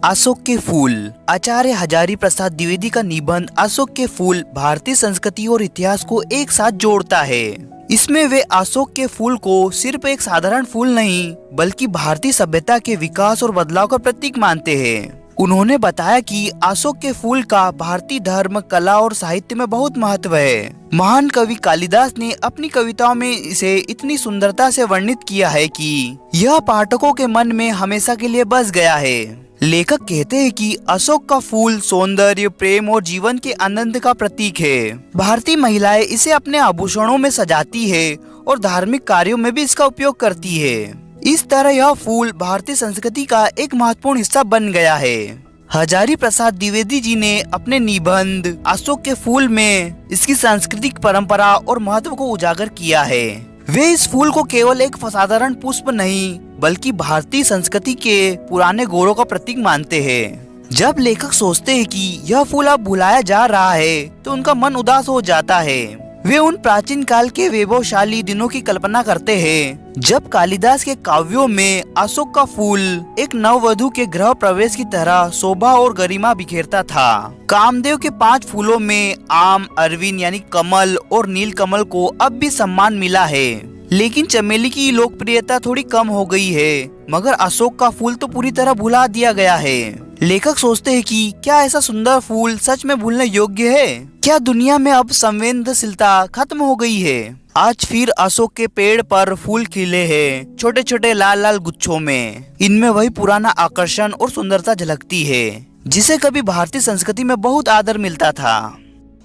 अशोक के फूल। आचार्य हजारी प्रसाद द्विवेदी का निबंध अशोक के फूल भारतीय संस्कृति और इतिहास को एक साथ जोड़ता है। इसमें वे अशोक के फूल को सिर्फ एक साधारण फूल नहीं बल्कि भारतीय सभ्यता के विकास और बदलाव का प्रतीक मानते हैं। उन्होंने बताया कि अशोक के फूल का भारतीय धर्म, कला और साहित्य में बहुत महत्व है। महान कवि कालिदास ने अपनी कविताओं में इसे इतनी सुंदरता से वर्णित किया है कि यह पाठकों के मन में हमेशा के लिए बस गया है। लेखक कहते हैं कि अशोक का फूल सौंदर्य, प्रेम और जीवन के आनंद का प्रतीक है। भारतीय महिलाएं इसे अपने आभूषणों में सजाती है और धार्मिक कार्यों में भी इसका उपयोग करती है। इस तरह यह फूल भारतीय संस्कृति का एक महत्वपूर्ण हिस्सा बन गया है। हजारी प्रसाद द्विवेदी जी ने अपने निबंध अशोक के फूल में इसकी सांस्कृतिक परंपरा और महत्व को उजागर किया है। वे इस फूल को केवल एक साधारण पुष्प नहीं बल्कि भारतीय संस्कृति के पुराने गौरव का प्रतीक मानते हैं। जब लेखक सोचते हैं कि यह फूल अब भुलाया जा रहा है तो उनका मन उदास हो जाता है। वे उन प्राचीन काल के वैभवशाली दिनों की कल्पना करते हैं जब कालिदास के काव्यों में अशोक का फूल एक नववधु के गृह प्रवेश की तरह शोभा और गरिमा बिखेरता था। कामदेव के 5 फूलों में आम, अरविंद यानी कमल और नील कमल को अब भी सम्मान मिला है, लेकिन चमेली की लोकप्रियता थोड़ी कम हो गई है, मगर अशोक का फूल तो पूरी तरह भुला दिया गया है। लेखक सोचते हैं कि क्या ऐसा सुंदर फूल सच में भूलने योग्य है? क्या दुनिया में अब संवेदनशीलता खत्म हो गई है? आज फिर अशोक के पेड़ पर फूल खिले हैं, छोटे छोटे लाल लाल गुच्छों में। इनमें वही पुराना आकर्षण और सुंदरता झलकती है जिसे कभी भारतीय संस्कृति में बहुत आदर मिलता था।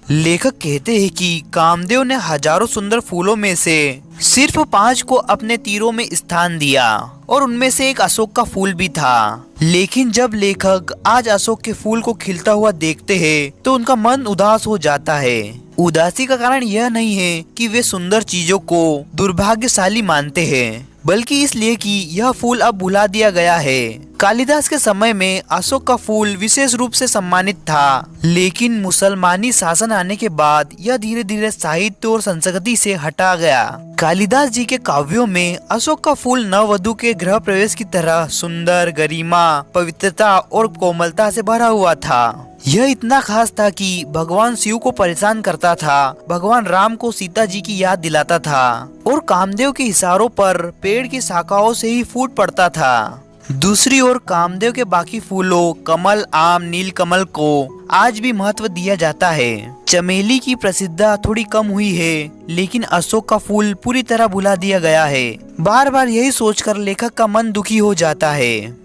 लेखक कहते हैं कि कामदेव ने हजारों सुंदर फूलों में से सिर्फ 5 को अपने तीरों में स्थान दिया और उनमें से एक अशोक का फूल भी था। लेकिन जब लेखक आज अशोक के फूल को खिलता हुआ देखते हैं तो उनका मन उदास हो जाता है। उदासी का कारण यह नहीं है कि वे सुंदर चीजों को दुर्भाग्यशाली मानते हैं, बल्कि इसलिए कि यह फूल अब भुला दिया गया है। कालिदास के समय में अशोक का फूल विशेष रूप से सम्मानित था, लेकिन मुसलमानी शासन आने के बाद यह धीरे धीरे साहित्य और संस्कृति से हटा गया। कालिदास जी के काव्यों में अशोक का फूल नववधु के गृह प्रवेश की तरह सुंदर, गरिमा, पवित्रता और कोमलता से भरा हुआ था। यह इतना खास था कि भगवान शिव को परेशान करता था, भगवान राम को सीता जी की याद दिलाता था और कामदेव के इशारों पर पेड़ की शाखाओं से ही फूट पड़ता था। दूसरी ओर कामदेव के बाकी फूलों कमल, आम, नील कमल को आज भी महत्व दिया जाता है। चमेली की प्रसिद्धता थोड़ी कम हुई है, लेकिन अशोक का फूल पूरी तरह भुला दिया गया है। बार बार यही सोचकर लेखक का मन दुखी हो जाता है।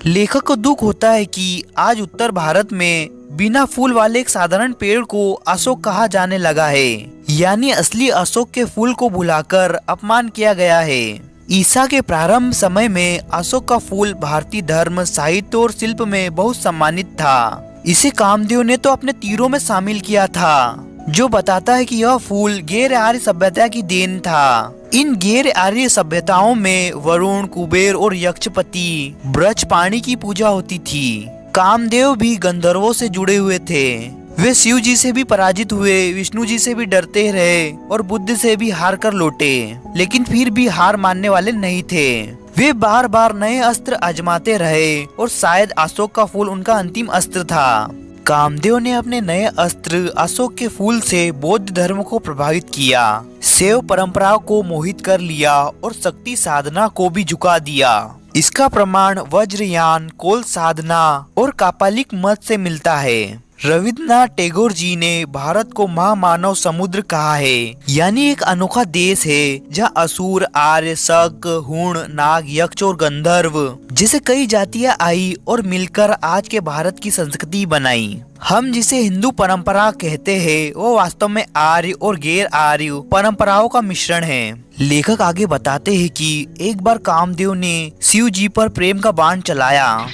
लेखक को दुख होता है कि आज उत्तर भारत में बिना फूल वाले एक साधारण पेड़ को अशोक कहा जाने लगा है, यानी असली अशोक के फूल को भुलाकर अपमान किया गया है। ईसा के प्रारंभ समय में अशोक का फूल भारतीय धर्म, साहित्य और शिल्प में बहुत सम्मानित था। इसे कामदेव ने तो अपने तीरों में शामिल किया था, जो बताता है कि यह फूल गैर आर्य सभ्यता की देन था। इन गैर आर्य सभ्यताओं में वरुण, कुबेर और यक्षपति, ब्रजपाणी की पूजा होती थी। कामदेव भी गंधर्वों से जुड़े हुए थे। वे शिव जी से भी पराजित हुए, विष्णु जी से भी डरते रहे और बुद्ध से भी हार कर लौटे, लेकिन फिर भी हार मानने वाले नहीं थे। वे बार बार नए अस्त्र आजमाते रहे और शायद अशोक का फूल उनका अंतिम अस्त्र था। कामदेव ने अपने नए अस्त्र अशोक के फूल से बौद्ध धर्म को प्रभावित किया, शैव परंपरा को मोहित कर लिया और शक्ति साधना को भी झुका दिया। इसका प्रमाण वज्रयान, कोल साधना और कापालिक मत से मिलता है। रविन्द्रनाथ टैगोर जी ने भारत को महामानव समुद्र कहा है, यानी एक अनोखा देश है जहाँ असुर, आर्य, शक, हूण, नाग, यक्ष और गंधर्व जैसे कई जातियां आई और मिलकर आज के भारत की संस्कृति बनाई। हम जिसे हिंदू परंपरा कहते हैं वो वास्तव में आर्य और गैर आर्य परंपराओं का मिश्रण है। लेखक आगे बताते हैं कि एक बार कामदेव ने शिव जी पर प्रेम का बाण चलाया,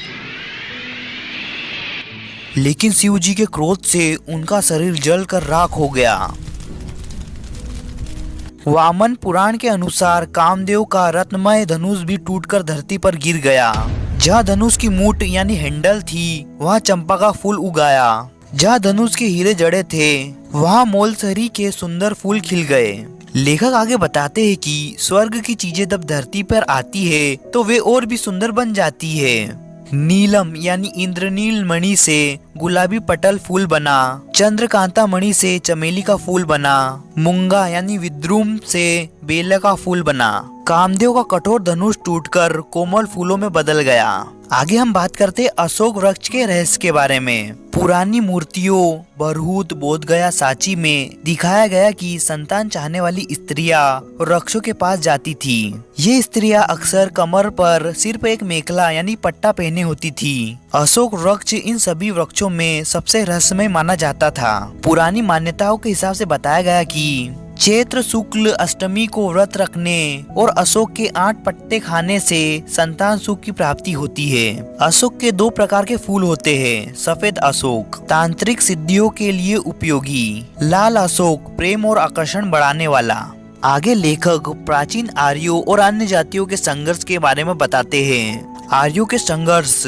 लेकिन शिव जी के क्रोध से उनका शरीर जलकर राख हो गया। वामन पुराण के अनुसार कामदेव का रत्नमय धनुष भी टूटकर धरती पर गिर गया। जहाँ धनुष की मूठ यानी हैंडल थी, वहाँ चंपा का फूल उगाया। जहाँ धनुष के हीरे जड़े थे, वहाँ मोलसरी के सुंदर फूल खिल गए। लेखक आगे बताते हैं कि स्वर्ग की चीजें जब धरती पर आती है तो वे और भी सुंदर बन जाती है। नीलम यानी इंद्रनील मणि से गुलाबी पटल फूल बना। चंद्रकांता मणि से चमेली का फूल बना। मूंगा यानी विद्रुम से बेला का फूल बना। कामदेव का कठोर धनुष टूटकर कोमल फूलों में बदल गया। आगे हम बात करते हैं अशोक वृक्ष के रहस्य के बारे में। पुरानी मूर्तियों बरहूत बोधगया सांची में दिखाया गया कि संतान चाहने वाली स्त्रियां वृक्षों के पास जाती थी। ये स्त्रियां अक्सर कमर पर सिर्फ एक मेखला यानी पट्टा पहने होती थी। अशोक वृक्ष इन सभी वृक्षों में सबसे रहस्यमय माना जाता था। पुरानी मान्यताओं के हिसाब से बताया गया कि चैत्र शुक्ल अष्टमी को व्रत रखने और अशोक के 8 पत्ते खाने से संतान सुख की प्राप्ति होती है। अशोक के 2 प्रकार के फूल होते हैं। सफेद अशोक तांत्रिक सिद्धियों के लिए उपयोगी, लाल अशोक प्रेम और आकर्षण बढ़ाने वाला। आगे लेखक प्राचीन आर्यों और अन्य जातियों के संघर्ष के बारे में बताते हैं। आर्यों के संघर्ष।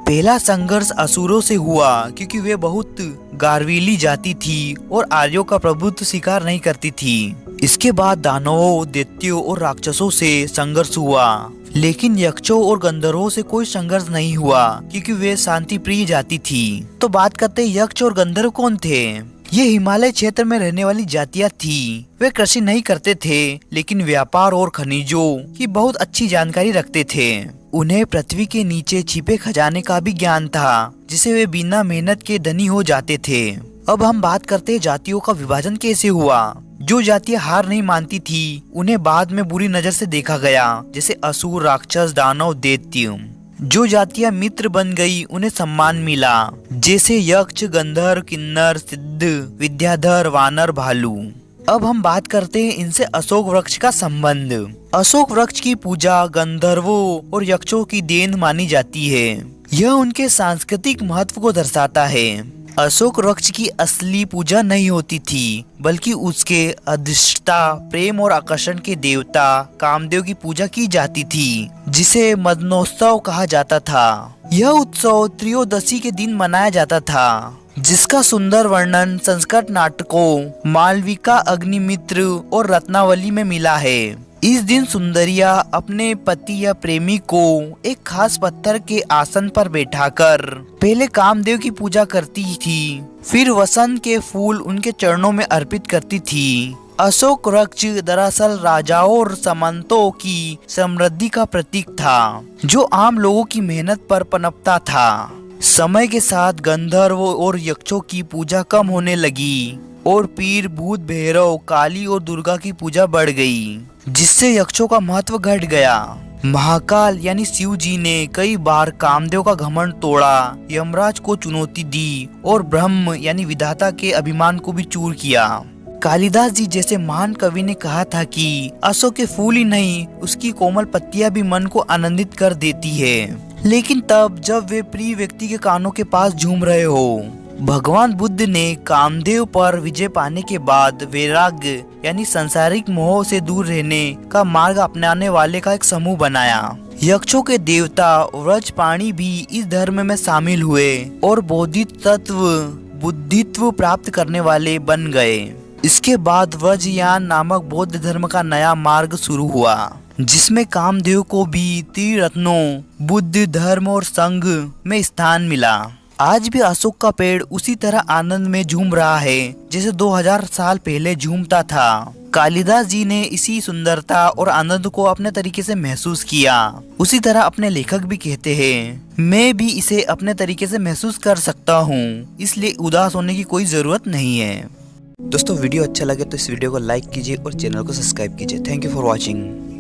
पहला संघर्ष असुरों से हुआ क्योंकि वे बहुत गार्वीली जाति थी और आर्यों का प्रभुत्व स्वीकार नहीं करती थी। इसके बाद दानवों, दैत्यों और राक्षसों से संघर्ष हुआ, लेकिन यक्षों और गंधर्वों से कोई संघर्ष नहीं हुआ क्योंकि वे शांति प्रिय जाति थी। तो बात करते हैं यक्ष और गंधर्व कौन थे। ये हिमालय क्षेत्र में रहने वाली जातियां थी। वे कृषि नहीं करते थे लेकिन व्यापार और खनिजों की बहुत अच्छी जानकारी रखते थे। उन्हें पृथ्वी के नीचे छिपे खजाने का भी ज्ञान था, जिसे वे बिना मेहनत के धनी हो जाते थे। अब हम बात करते हैं जातियों का विभाजन कैसे हुआ। जो जातियां हार नहीं मानती थी उन्हें बाद में बुरी नजर से देखा गया, जैसे असुर, राक्षस, दानव, दैत्य। जो जातियां मित्र बन गई उन्हें सम्मान मिला, जैसे यक्ष, गंधर्व, किन्नर, सिद्ध, विद्याधर, वानर, भालू। अब हम बात करते हैं इनसे अशोक वृक्ष का संबंध। अशोक वृक्ष की पूजा गंधर्वों और यक्षों की देन मानी जाती है। यह उनके सांस्कृतिक महत्व को दर्शाता है। अशोक वृक्ष की असली पूजा नहीं होती थी, बल्कि उसके अधिष्ठता प्रेम और आकर्षण के देवता कामदेव की पूजा की जाती थी, जिसे मदनोत्सव कहा जाता था। यह उत्सव त्रयोदशी के दिन मनाया जाता था, जिसका सुंदर वर्णन संस्कृत नाटकों मालविका, अग्निमित्र और रत्नावली में मिला है। इस दिन सुंदरिया अपने पति या प्रेमी को एक खास पत्थर के आसन पर बैठाकर पहले कामदेव की पूजा करती थी, फिर वसंत के फूल उनके चरणों में अर्पित करती थी। अशोक वृक्ष दरअसल राजाओं और सामंतों की समृद्धि का प्रतीक था, जो आम लोगों की मेहनत पर पनपता था। समय के साथ गंधर्व और यक्षों की पूजा कम होने लगी और पीर, भूत, भैरव, काली और दुर्गा की पूजा बढ़ गई, जिससे यक्षों का महत्व घट गया। महाकाल यानी शिव जी ने कई बार कामदेव का घमंड तोड़ा, यमराज को चुनौती दी और ब्रह्म यानी विधाता के अभिमान को भी चूर किया। कालिदास जी जैसे महान कवि ने कहा था कि अशोक के फूल ही नहीं, उसकी कोमल पत्तियां भी मन को आनंदित कर देती है। लेकिन तब जब वे प्रिय व्यक्ति के कानों के पास झूम रहे हो। भगवान बुद्ध ने कामदेव पर विजय पाने के बाद वैराग्य यानी सांसारिक मोह से दूर रहने का मार्ग अपनाने वाले का एक समूह बनाया। यक्षों के देवता व्रजपाणी भी इस धर्म में शामिल हुए और बुद्धित्व प्राप्त करने वाले बन गए। इसके बाद व्रजयान नामक बौद्ध धर्म का नया मार्ग शुरू हुआ, जिसमें कामदेव को भी त्रिरत्नों बुद्ध, धर्म और संघ में स्थान मिला। आज भी अशोक का पेड़ उसी तरह आनंद में झूम रहा है जैसे 2000 साल पहले झूमता था। कालिदास जी ने इसी सुंदरता और आनंद को अपने तरीके से महसूस किया। उसी तरह अपने लेखक भी कहते हैं, मैं भी इसे अपने तरीके से महसूस कर सकता हूँ, इसलिए उदास होने की कोई जरूरत नहीं है। दोस्तों वीडियो अच्छा लगे तो इस वीडियो को लाइक कीजिए और चैनल को सब्सक्राइब कीजिए। Thank you for watching.